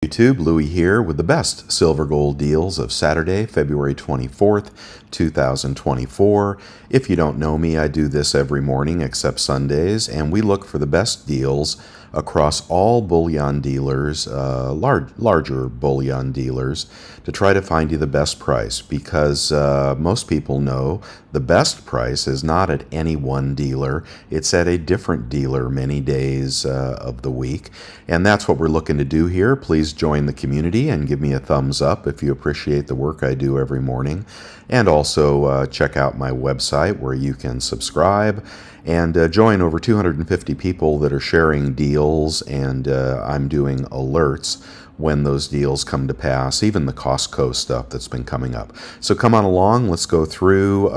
YouTube, Louie here with the best silver gold deals of Saturday, February 24th, 2024. If you don't know me, I do this every morning except Sundays, and we look for the best deals across all bullion dealers, larger bullion dealers, to try to find you the best price, because most people know the best price is not at any one dealer. It's at a different dealer many days of the week, and that's what we're looking to do here. Please join the community and give me a thumbs up if you appreciate the work I do every morning, and also check out my website where you can subscribe and join over 250 people that are sharing deals, and I'm doing alerts when those deals come to pass, even the Costco stuff that's been coming up. So come on along, let's go through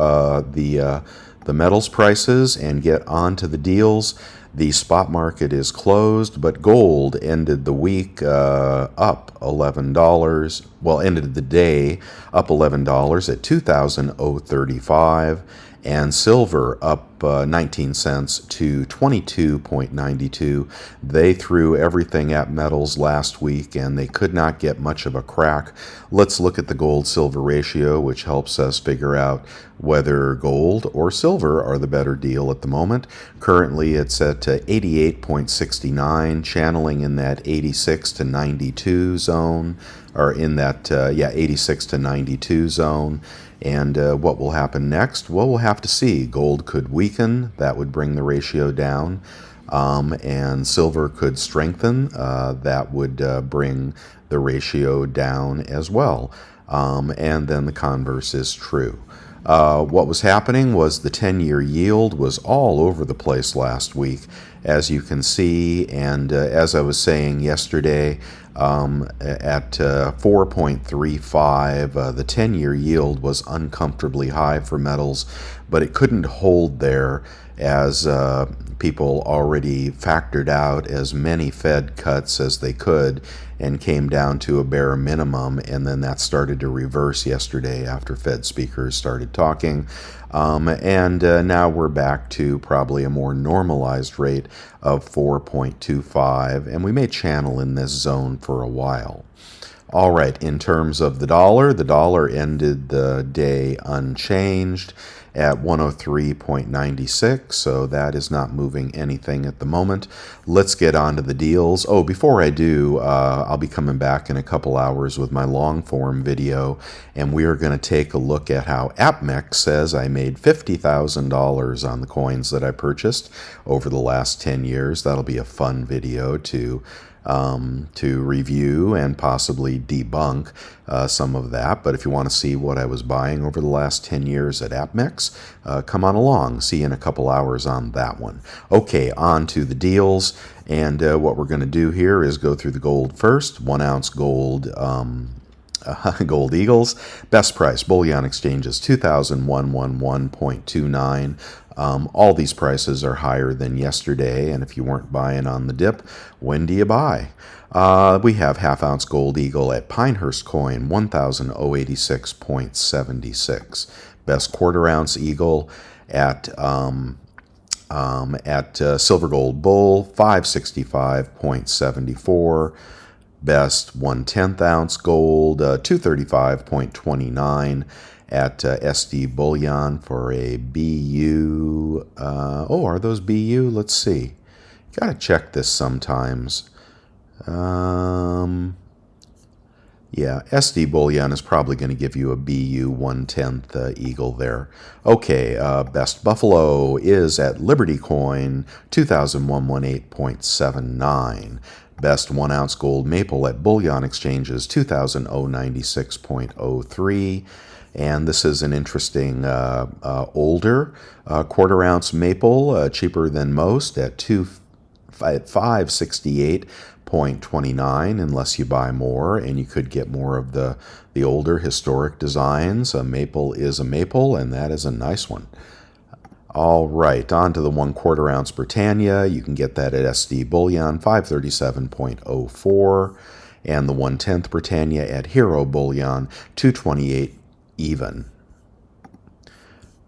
the metals prices and get on to the deals. The spot market is closed, but gold ended the week up $11. Well, ended the day up $11 at $2,035, and silver up 19 cents to 22.92. They threw everything at metals last week, and they could not get much of a crack. Let's look at the gold-silver ratio, which helps us figure out whether gold or silver are the better deal at the moment. Currently, it's at 88.69, channeling in that 86 to 92 zone, or in that 86 to 92 zone. And what will happen next? Well, we'll have to see. Gold could weaken. That would bring the ratio down. And silver could strengthen. That would bring the ratio down as well. And then the converse is true. What was happening was the 10-year yield was all over the place last week, as you can see, and as I was saying yesterday, at 4.35, the 10-year yield was uncomfortably high for metals, but it couldn't hold there as people already factored out as many Fed cuts as they could and came down to a bare minimum, and then that started to reverse yesterday after Fed speakers started talking. And now we're back to probably a more normalized rate of 4.25, and we may channel in this zone for a while. All right, in terms of the dollar ended the day unchanged at 103.96, so that is not moving anything at the moment. Let's get on to the deals. Oh, before I do, I'll be coming back in a couple hours with my long form video, and we are going to take a look at how APMEX says I made $50,000 on the coins that I purchased over the last 10 years. That'll be a fun video to review and possibly debunk some of that. But if you want to see what I was buying over the last 10 years at APMEX, come on along. See you in a couple hours on that one. Okay, on to the deals. And what we're going to do here is go through the gold first. 1 ounce gold. Gold Eagles, best price, bullion exchanges, 2,111.29. All these prices are higher than yesterday, and if you weren't buying on the dip, when do you buy? We have half ounce Gold Eagle at Pinehurst Coin, 1,086.76. Best quarter ounce Eagle at Silver Gold Bull, 565.74. Best 1/10 ounce gold, 235.29 at SD Bullion for a BU. Are those BU? Let's see. Gotta check this sometimes. Yeah, SD Bullion is probably going to give you a BU 1/10 Eagle there. Okay, best Buffalo is at Liberty Coin, 2,118.79. Best 1 ounce gold maple at Bullion Exchanges, 2,096.03. And this is an interesting older quarter ounce maple, cheaper than most at 568.29, unless you buy more, and you could get more of the older historic designs. A maple is a maple, and that is a nice one. All right, on to the 1/4 ounce Britannia. You can get that at SD Bullion, 537.04. And the 1/10 Britannia at Hero Bullion, 228 even.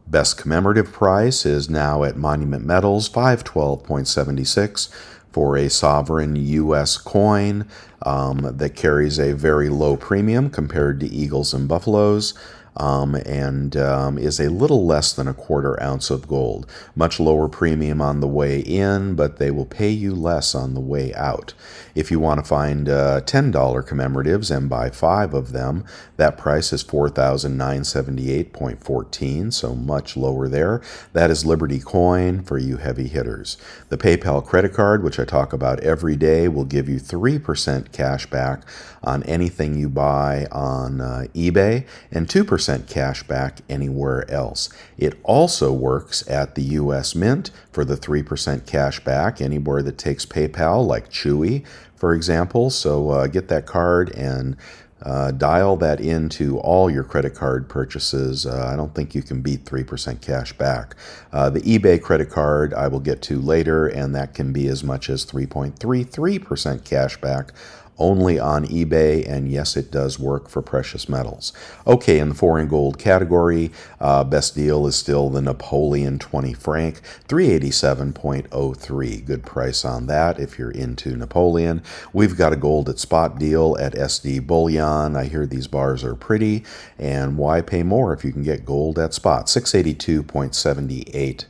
Best commemorative price is now at Monument Metals, 512.76, for a sovereign U.S. coin that carries a very low premium compared to eagles and buffaloes. And is a little less than a quarter ounce of gold. Much lower premium on the way in, but they will pay you less on the way out. If you want to find $10 commemoratives and buy 5 of them, that price is $4,978.14, so much lower there. That is Liberty Coin for you heavy hitters. The PayPal credit card, which I talk about every day, will give you 3% cash back on anything you buy on eBay and 2% cash back anywhere else. It also works at the U.S. Mint for the 3% cash back anywhere that takes PayPal, like Chewy, for example. So get that card and dial that into all your credit card purchases. I don't think you can beat 3% cash back. The eBay credit card I will get to later, and that can be as much as 3.33% cash back only on eBay, and yes, it does work for precious metals. Okay, in the foreign gold category, best deal is still the Napoleon 20 franc, 387.03. Good price on that if you're into Napoleon. We've got a gold at spot deal at SD Bullion. I hear these bars are pretty, and why pay more if you can get gold at spot? 682.78.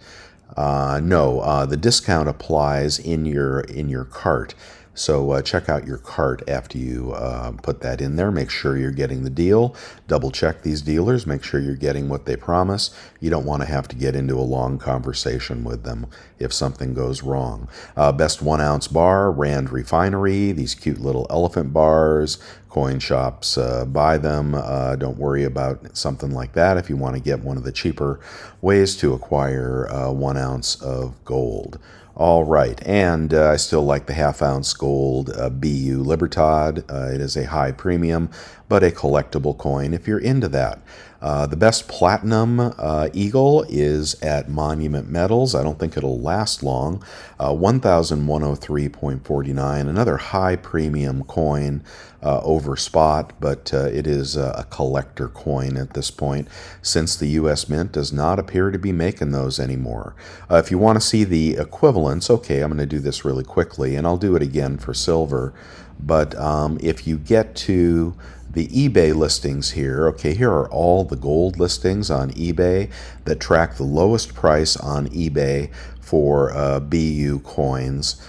No, the discount applies in your cart. So check out your cart after you put that in there. Make sure you're getting the deal. Double check these dealers. Make sure you're getting what they promise. You don't want to have to get into a long conversation with them if something goes wrong. Best 1 ounce bar, Rand Refinery. These cute little elephant bars. Coin shops buy them. Don't worry about something like that if you want to get one of the cheaper ways to acquire 1 ounce of gold. All right, and I still like the half-ounce gold BU Libertad. It is a high premium, but a collectible coin if you're into that. The best platinum eagle is at Monument Metals. I don't think it'll last long. 1,103.49, another high premium coin over spot, but it is a collector coin at this point, since the U.S. Mint does not appear to be making those anymore. If you want to see the equivalents, okay, I'm going to do this really quickly, and I'll do it again for silver, but if you get to the eBay listings here, okay, here are all the gold listings on eBay that track the lowest price on eBay for BU coins.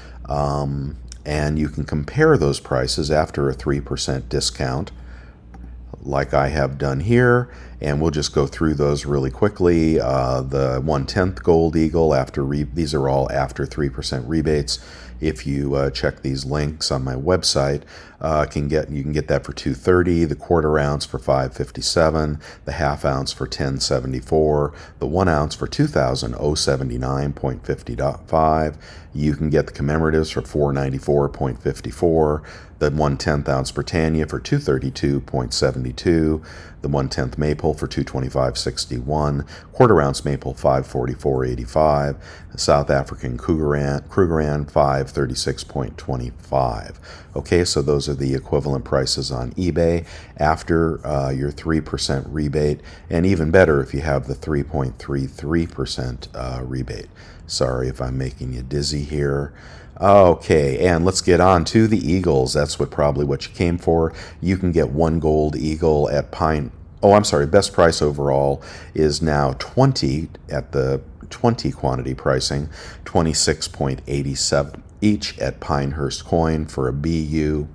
And you can compare those prices after a 3% discount, like I have done here, and we'll just go through those really quickly. The 1/10 Gold Eagle, these are all after 3% rebates. If you check these links on my website, you can get that for $230, the quarter ounce for $557, the half ounce for $1074, the 1 ounce for $2,079.55. You can get the commemoratives for $494.54, the 1/10 ounce Britannia for $232.72, the 1/10 maple for $225.61, quarter ounce maple $544.85, South African Krugerrand $536.25. Okay, so those are the equivalent prices on eBay after your 3% rebate, and even better if you have the 3.33% rebate. Sorry if I'm making you dizzy here. Okay, and let's get on to the eagles. That's probably what you came for. You can get 1 gold eagle at best price overall is now 20 at the 20 quantity pricing, 26.87 each at Pinehurst Coin for a BU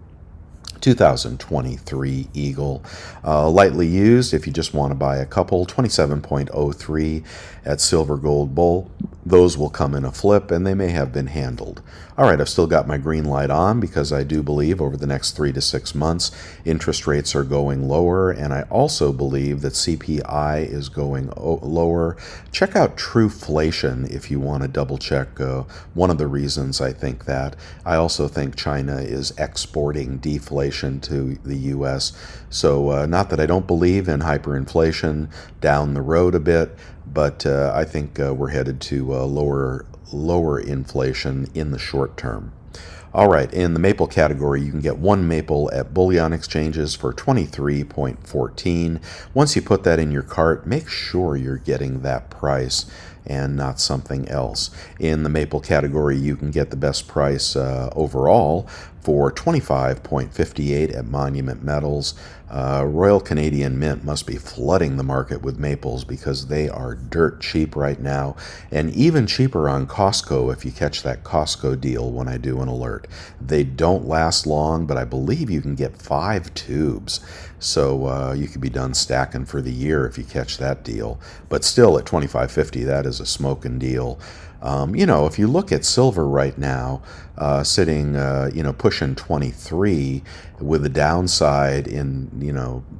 2023 Eagle. Lightly used, if you just want to buy a couple, 27.03 at Silver Gold Bull. Those will come in a flip, and they may have been handled. All right, I've still got my green light on because I do believe over the next 3 to 6 months, interest rates are going lower, and I also believe that CPI is going lower. Check out Truflation if you want to double check one of the reasons I think that. I also think China is exporting deflation to the U.S., so not that I don't believe in hyperinflation down the road a bit, but I think we're headed to lower inflation in the short term. All right, in the maple category, you can get 1 maple at bullion exchanges for $23.14. Once you put that in your cart, make sure you're getting that price. and not something else. In the maple category, you can get the best price overall for $25.58 at Monument Metals. Royal Canadian Mint must be flooding the market with maples because they are dirt cheap right now, and even cheaper on Costco if you catch that Costco deal when I do an alert. They don't last long, but I believe you can get 5 tubes. So you could be done stacking for the year if you catch that deal. But still at $25.50, that is a smoking deal. If you look at silver right now, sitting, pushing 23 with the downside in,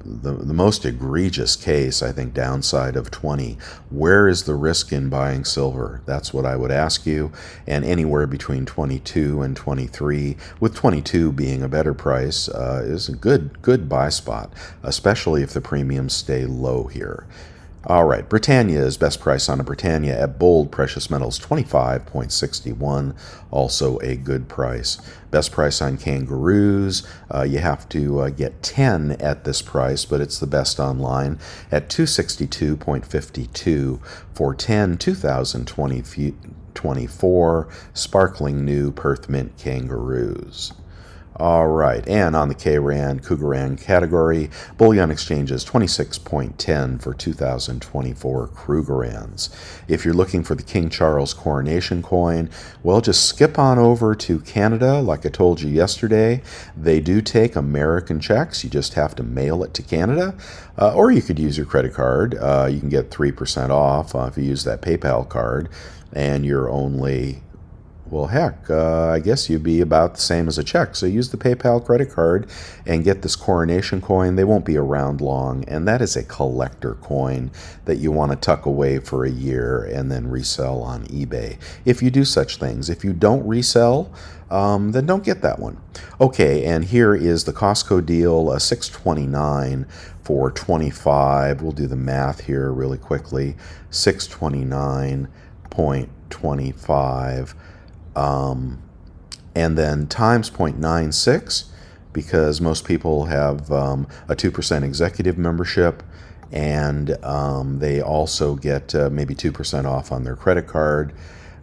the most egregious case, I think, downside of 20. Where is the risk in buying silver? That's what I would ask you. And anywhere between 22 and 23, with 22 being a better price, is a good buy spot, especially if the premiums stay low here. All right, Britannia's best price on a Britannia at Bold Precious Metals, 25.61, also a good price. Best price on Kangaroos, you have to get 10 at this price, but it's the best online at 262.52 for 10 2024 sparkling new Perth Mint Kangaroos. All right, and on the Kayran Krugerrand category, bullion exchanges 26.10 for 2024 Krugerrands. If you're looking for the King Charles coronation coin, well, just skip on over to Canada. Like I told you yesterday, they do take American checks. You just have to mail it to Canada, or you could use your credit card. You can get 3% off if you use that PayPal card, and you're only... Well, heck, I guess you'd be about the same as a check. So use the PayPal credit card and get this coronation coin. They won't be around long, and that is a collector coin that you want to tuck away for a year and then resell on eBay. If you do such things. If you don't resell, then don't get that one. Okay, and here is the Costco deal, $6.29 for 25. We'll do the math here really quickly. $629.25. And then times 0.96, because most people have a 2% executive membership, and they also get maybe 2% off on their credit card.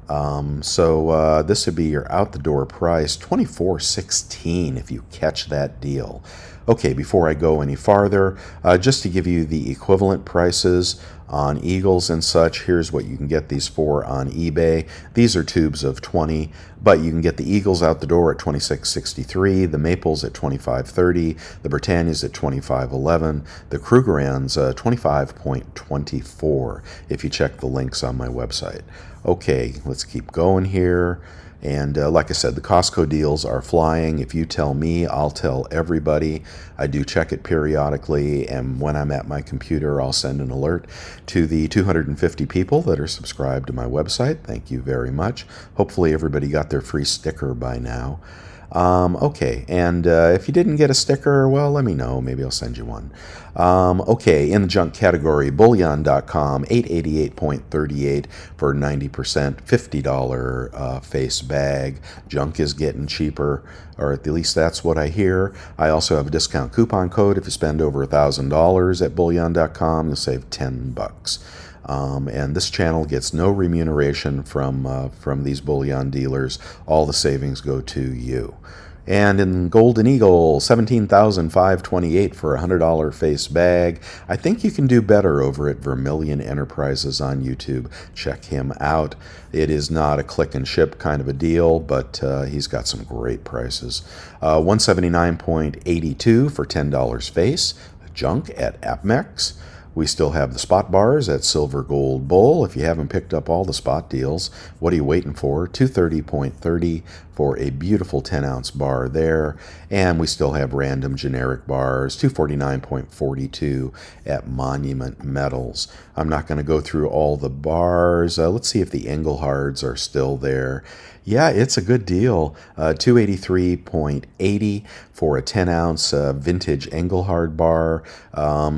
So this would be your out-the-door price, $24.16 if you catch that deal. Okay, before I go any farther, just to give you the equivalent prices on Eagles and such, here's what you can get these for on eBay. These are tubes of 20, but you can get the Eagles out the door at $26.63, the Maples at $25.30, the Britannias at $25.11, the Krugerrands $25.24 if you check the links on my website. Okay, let's keep going here. And like I said, the Costco deals are flying. If you tell me, I'll tell everybody. I do check it periodically, and when I'm at my computer, I'll send an alert to the 250 people that are subscribed to my website. Thank you very much. Hopefully everybody got their free sticker by now. Okay, and if you didn't get a sticker, well, let me know. Maybe I'll send you one. Okay, in the junk category, bullion.com, $888.38 for 90%, $50 face bag. Junk is getting cheaper, or at least that's what I hear. I also have a discount coupon code. If you spend over $1,000 at bullion.com, you'll save $10. And this channel gets no remuneration from these bullion dealers. All the savings go to you. And in Golden Eagle, $17,528 for a $100 face bag. I think you can do better over at Vermilion Enterprises on YouTube. Check him out. It is not a click and ship kind of a deal, but he's got some great prices. $179.82 for $10 face. Junk at APMEX. We still have the spot bars at Silver Gold Bull. If you haven't picked up all the spot deals, what are you waiting for? $230.30 for a beautiful 10-ounce bar there. And we still have random generic bars, $249.42 at Monument Metals. I'm not going to go through all the bars. Let's see if the Englehards are still there. Yeah, it's a good deal. $283.80 for a 10-ounce vintage Engelhard bar.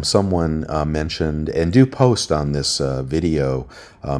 Someone mentioned, and do post on this video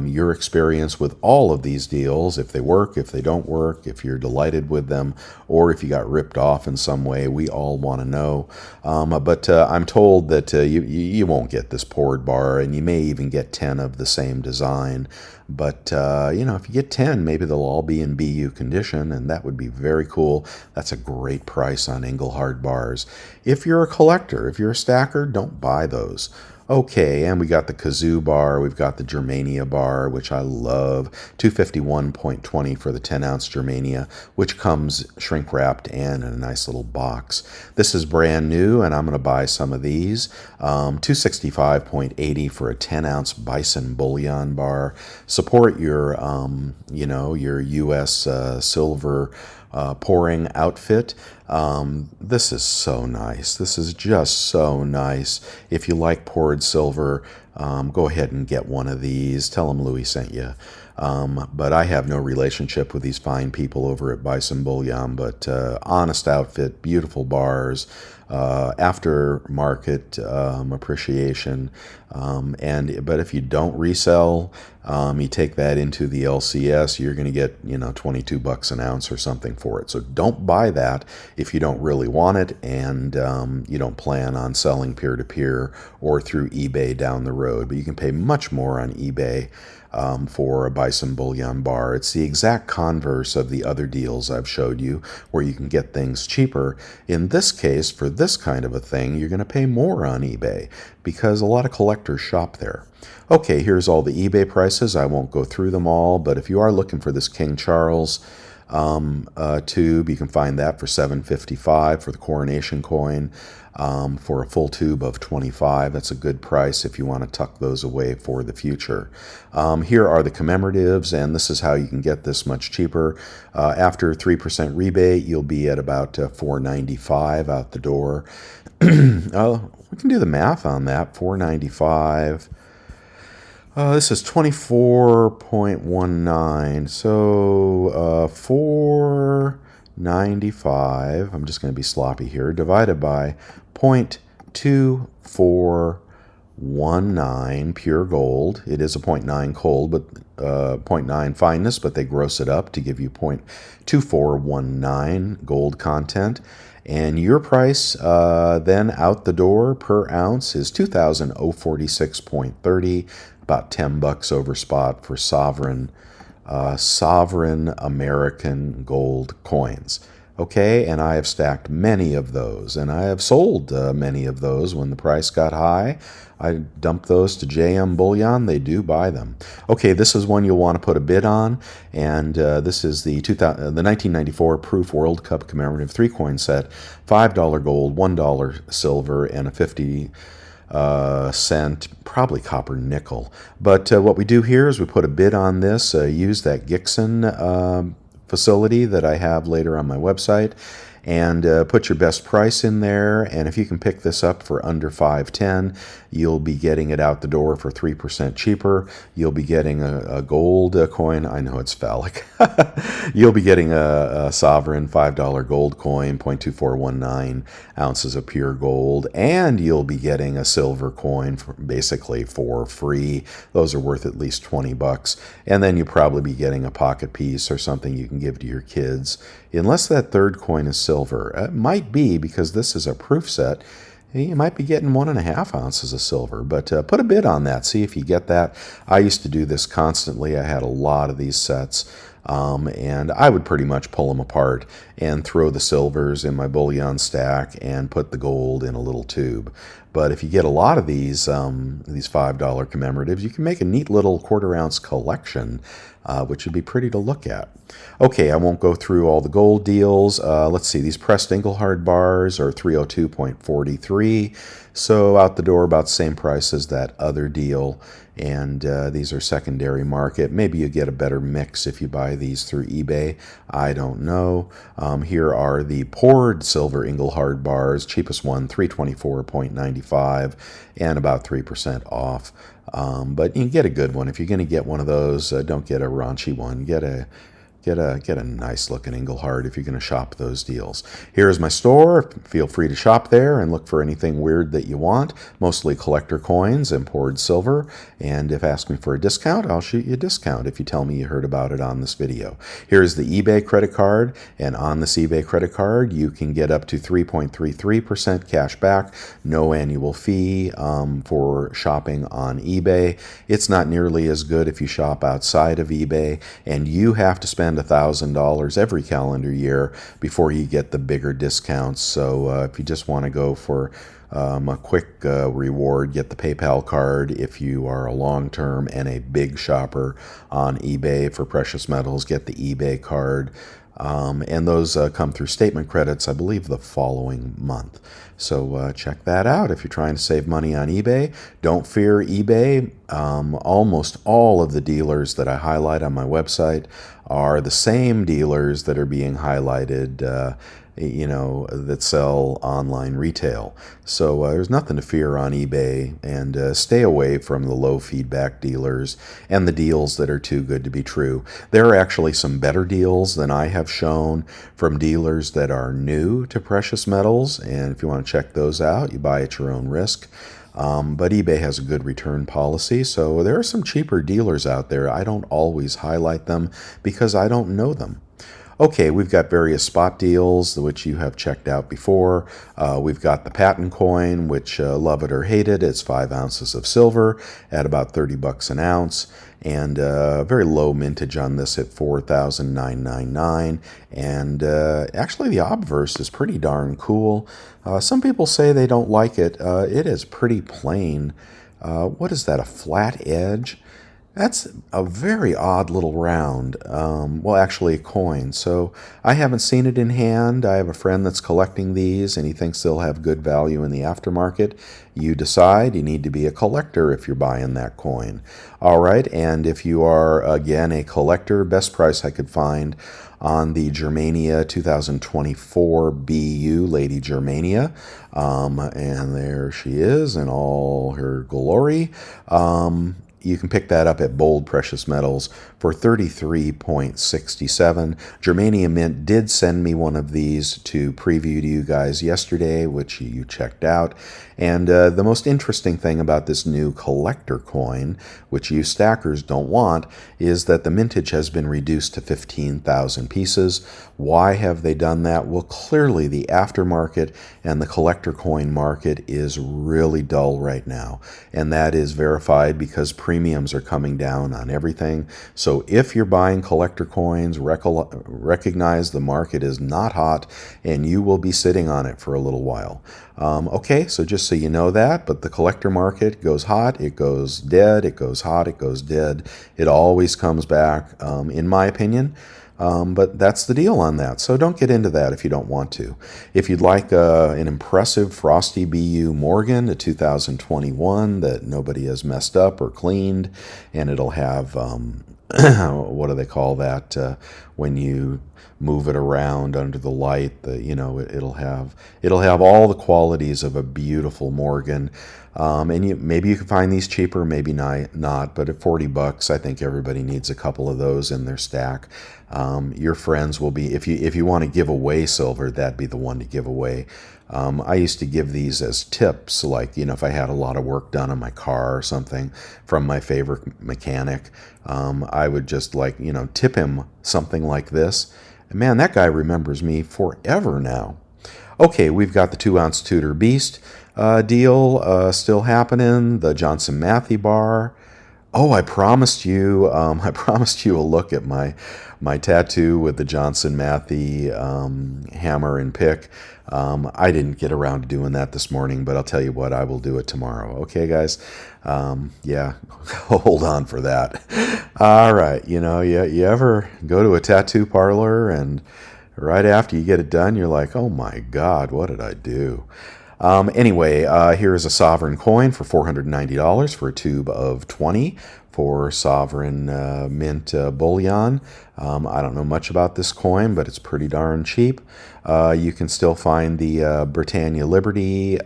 your experience with all of these deals, if they work, if they don't work, if you're delighted with them, or if you got ripped off in some way. We all want to know. But I'm told that you won't get this poured bar, and you may even get 10 of the same design. But, if you get 10, maybe they'll all be in BU condition, and that would be very cool. That's a great price on Engelhard bars. If you're a collector, if you're a stacker, don't buy those. Okay, and we got the Kazoo bar, we've got the Germania bar, which I love, 251.20 for the 10-ounce Germania, which comes shrink-wrapped and in a nice little box. This is brand new, and I'm going to buy some of these. 265.80 for a 10-ounce Bison Bullion bar. Support your, your U.S. silver pouring outfit. This is so nice. This is just so nice. If you like poured silver, go ahead and get one of these. Tell them Louis sent you. But I have no relationship with these fine people over at Bison Bullion, but honest outfit, beautiful bars, aftermarket appreciation. But if you don't resell, you take that into the LCS, you're going to get, $22 an ounce or something for it. So don't buy that if you don't really want it, and you don't plan on selling peer-to-peer or through eBay down the road. But you can pay much more on eBay for a Bison Bullion bar. It's the exact converse of the other deals I've showed you, where you can get things cheaper. In this case, for this kind of a thing, you're going to pay more on eBay because a lot of collectors shop there. Okay, here's all the eBay prices. I won't go through them all, but if you are looking for this King Charles tube, you can find that for $7.55 for the coronation coin. For a full tube of 25. That's a good price if you want to tuck those away for the future. Here are the commemoratives, and this is how you can get this much cheaper. After 3% rebate, you'll be at about $4.95 out the door. We can do the math on that. $4.95. This is 24.19, so 4.95, I'm just going to be sloppy here, divided by 0.2419 pure gold. It is a 0.9 cold, but 0.9 fineness, but they gross it up to give you 0.2419 gold content. And your price then out the door per ounce is $2,046.30, about $10 over spot for sovereign American gold coins. Okay, and I have stacked many of those, and I have sold many of those when the price got high. I dump those to JM Bullion. They do buy them. Okay, this is one you'll want to put a bid on, and this is the 1994 Proof World Cup commemorative 3-coin set, $5 gold, $1 silver, and a 50 cent, probably copper nickel. But what we do here is we put a bid on this, use that Gixon facility that I have later on my website, and put your best price in there. And if you can pick this up for under $5.10, you'll be getting it out the door for 3% cheaper. You'll be getting a gold coin. I know it's phallic. You'll be getting a sovereign $5 gold coin, 0.2419 ounces of pure gold, and you'll be getting a silver coin basically for free. Those are worth at least $20. And then you'll probably be getting a pocket piece or something you can give to your kids. Unless that third coin is silver. It might be, because this is a proof set. You might be getting 1.5 ounces of silver, but put a bid on that. See if you get that. I used to do this constantly. I had a lot of these sets, and I would pretty much pull them apart and throw the silvers in my bullion stack and put the gold in a little tube. But if you get a lot of these $5 commemoratives, you can make a neat little quarter-ounce collection, which would be pretty to look at. Okay, I won't go through all the gold deals. Let's see, these pressed Engelhard bars are 302.43, so out the door about the same price as that other deal. And these are secondary market. Maybe you get a better mix if you buy these through eBay. I don't know. Here are the poured silver Engelhard bars. Cheapest one, $324.95, and about 3% off. But you can get a good one. If you're going to get one of those, don't get a raunchy one. Get Get a nice looking Engelhard if you're going to shop those deals. Here is my store. Feel free to shop there and look for anything weird that you want. Mostly collector coins and poured silver. And if ask me for a discount, I'll shoot you a discount if you tell me you heard about it on this video. Here is the eBay credit card, and on this eBay credit card you can get up to 3.33% cash back, no annual fee for shopping on eBay. It's not nearly as good if you shop outside of eBay, and you have to spend $1,000 every calendar year before you get the bigger discounts. So if you just want to go for a quick reward, get the PayPal card. If you are a long-term and a big shopper on eBay for precious metals, get the eBay card. And those come through statement credits, I believe, the following month. So check that out if you're trying to save money on eBay. Don't fear eBay. Almost all of the dealers that I highlight on my website are the same dealers that are being highlighted that sell online retail. So there's nothing to fear on eBay, and stay away from the low feedback dealers and the deals that are too good to be true. There are actually some better deals than I have shown from dealers that are new to precious metals, and if you want to check those out, you buy at your own risk. But eBay has a good return policy, so there are some cheaper dealers out there. I don't always highlight them because I don't know them. Okay, we've got various spot deals, which you have checked out before. We've got the Patton coin, which love it or hate it, it's 5 ounces of silver at about $30 an ounce, and very low mintage on this at 4,999. And actually, the obverse is pretty darn cool. Some people say they don't like it. It is pretty plain. What is that, a flat edge? That's a very odd little round, well, actually a coin. So I haven't seen it in hand. I have a friend that's collecting these, and he thinks they'll have good value in the aftermarket. You decide. You need to be a collector if you're buying that coin. All right, and if you are, again, a collector, best price I could find on the Germania 2024 BU, Lady Germania. And there she is in all her glory. You can pick that up at Bold Precious Metals for $33.67. Germania Mint did send me one of these to preview to you guys yesterday, which you checked out. And the most interesting thing about this new collector coin, which you stackers don't want, is that the mintage has been reduced to 15,000 pieces. Why have they done that? Well, clearly the aftermarket and the collector coin market is really dull right now. And that is verified because premiums are coming down on everything. So if you're buying collector coins, recognize the market is not hot, and you will be sitting on it for a little while. Okay, so just so you know that, but the collector market goes hot, it goes dead, it goes hot, it goes dead. It always comes back, in my opinion. But that's the deal on that. So don't get into that if you don't want to. If you'd like an impressive Frosty BU Morgan, a 2021 that nobody has messed up or cleaned, and it'll have, what do they call that, when you move it around under the light, it'll have all the qualities of a beautiful Morgan. And maybe you can find these cheaper, maybe not, but at $40, I think everybody needs a couple of those in their stack. Your friends will be, if you want to give away silver, that'd be the one to give away. I used to give these as tips, like, if I had a lot of work done on my car or something from my favorite mechanic, I would just tip him something like this. And man, that guy remembers me forever now. Okay, we've got the 2-ounce Tudor Beast deal still happening, the Johnson Matthey bar. Oh, I promised you a look at my tattoo with the Johnson Matthey hammer and pick. I didn't get around to doing that this morning, but I'll tell you what, I will do it tomorrow. Okay, guys? Yeah, hold on for that. All right, you ever go to a tattoo parlor and right after you get it done, you're like, oh my God, what did I do? Anyway, here is a Sovereign coin for $490 for a tube of 20 for Sovereign Mint bullion. I don't know much about this coin, but it's pretty darn cheap. You can still find the Britannia Liberty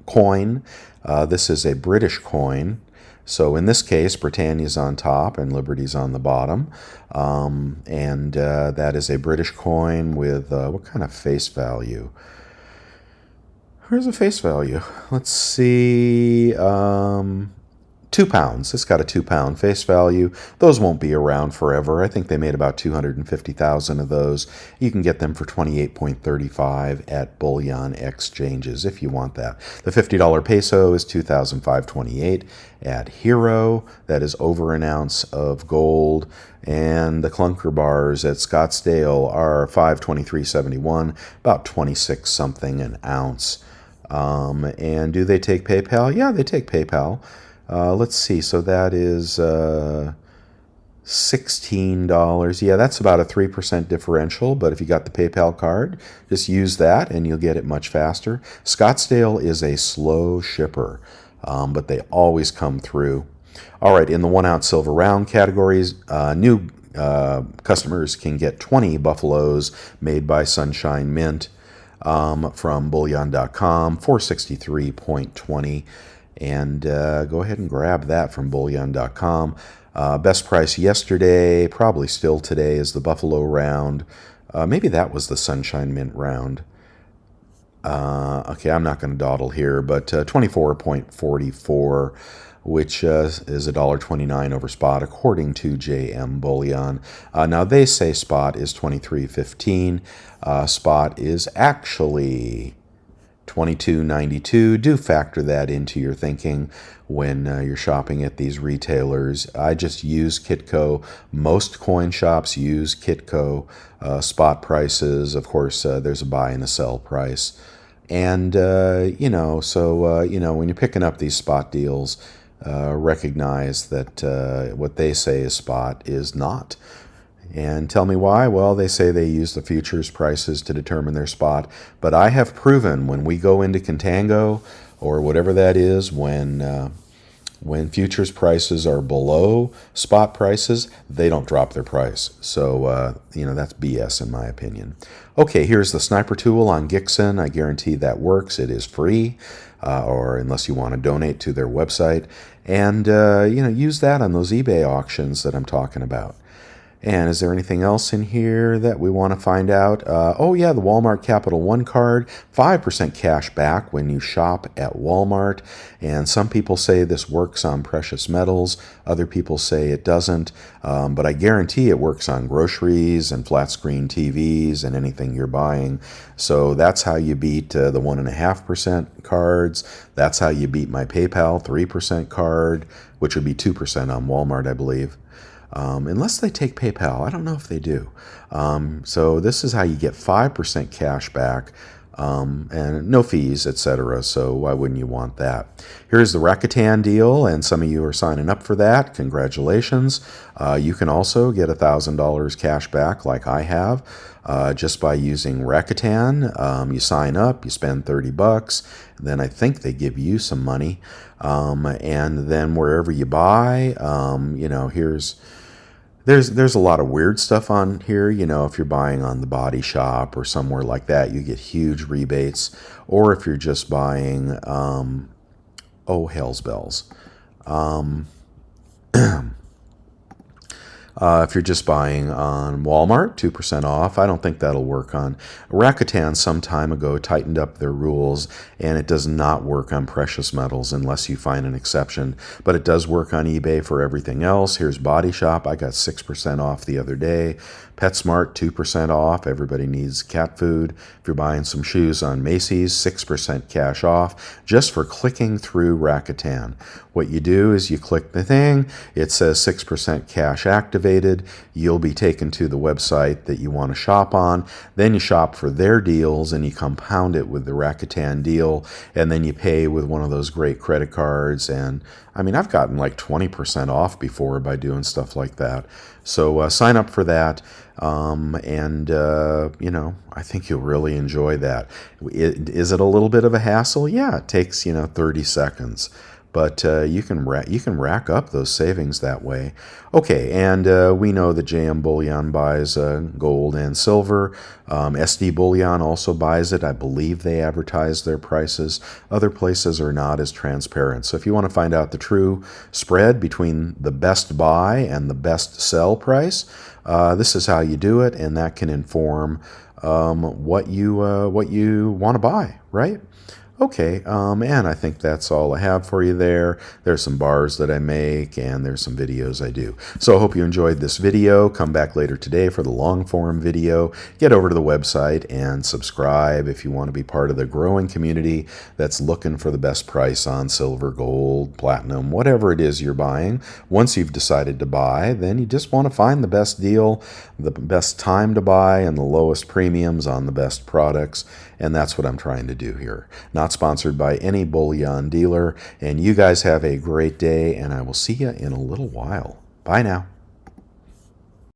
coin. This is a British coin. So in this case, Britannia's on top and Liberty's on the bottom. And that is a British coin with what kind of face value? Where's the face value? Let's see. £2. It's got a £2 face value. Those won't be around forever. I think they made about 250,000 of those. You can get them for 28.35 at bullion exchanges if you want that. The $50 peso is 2,528 at Hero. That is over an ounce of gold. And the clunker bars at Scottsdale are 523.71, about 26 something an ounce. And do they take PayPal? Yeah, they take PayPal. Let's see. So that is $16. Yeah, that's about a 3% differential. But if you got the PayPal card, just use that and you'll get it much faster. Scottsdale is a slow shipper, but they always come through. All right, in the 1 ounce silver round categories, new customers can get 20 buffaloes made by Sunshine Mint from bullion.com, 463.20. And go ahead and grab that from bullion.com. Best price yesterday, probably still today, is the Buffalo round. Maybe that was the Sunshine Mint round. Okay, I'm not going to dawdle here, but 24.44, which is $1.29 over spot, according to JM Bullion. Now, they say spot is 23.15. Spot is actually 22.92. Do factor that into your thinking when you're shopping at these retailers. I just use Kitco. Most coin shops use Kitco spot prices. Of course, there's a buy and a sell price. And, when you're picking up these spot deals, recognize that what they say is spot is not. And tell me why? Well, they say they use the futures prices to determine their spot. But I have proven when we go into contango or whatever that is, when futures prices are below spot prices, they don't drop their price. So, that's BS in my opinion. Okay, here's the sniper tool on Gixxon. I guarantee that works. It is free, or unless you want to donate to their website. And, use that on those eBay auctions that I'm talking about. And is there anything else in here that we want to find out? Oh, yeah, the Walmart Capital One card, 5% cash back when you shop at Walmart. And some people say this works on precious metals. Other people say it doesn't. But I guarantee it works on groceries and flat screen TVs and anything you're buying. So that's how you beat the 1.5% cards. That's how you beat my PayPal 3% card, which would be 2% on Walmart, I believe. Unless they take PayPal. I don't know if they do. So this is how you get 5% cash back and no fees, etc. So why wouldn't you want that? Here's the Rakuten deal, and some of you are signing up for that. Congratulations. You can also get $1,000 cash back like I have just by using Rakuten. You sign up, you spend $30, then I think they give you some money. And then wherever you buy, there's a lot of weird stuff on here. If you're buying on the Body Shop or somewhere like that, you get huge rebates. Or if you're just buying, hell's bells. If you're just buying on Walmart, 2% off. I don't think that'll work on Rakuten. Some time ago tightened up their rules, and it does not work on precious metals unless you find an exception. But it does work on eBay for everything else. Here's Body Shop. I got 6% off the other day. PetSmart, 2% off. Everybody needs cat food. If you're buying some shoes on Macy's, 6% cash off just for clicking through Rakuten. What you do is you click the thing. It says 6% cash activated. You'll be taken to the website that you want to shop on. Then you shop for their deals and you compound it with the Rakuten deal. And then you pay with one of those great credit cards. And I've gotten like 20% off before by doing stuff like that. So sign up for that. I think you'll really enjoy that. Is it a little bit of a hassle? Yeah, it takes, 30 seconds. but you can rack up those savings that way. Okay, and we know that JM Bullion buys gold and silver. SD Bullion also buys it. I believe they advertise their prices. Other places are not as transparent. So if you want to find out the true spread between the best buy and the best sell price, this is how you do it, and that can inform what you want to buy, right? Okay, and I think that's all I have for you there. There's some bars that I make, and there's some videos I do. So I hope you enjoyed this video. Come back later today for the long form video. Get over to the website and subscribe if you want to be part of the growing community that's looking for the best price on silver, gold, platinum, whatever it is you're buying. Once you've decided to buy, then you just want to find the best deal, the best time to buy, and the lowest premiums on the best products. And that's what I'm trying to do here. Not sponsored by any bullion dealer. And you guys have a great day, and I will see you in a little while. Bye now.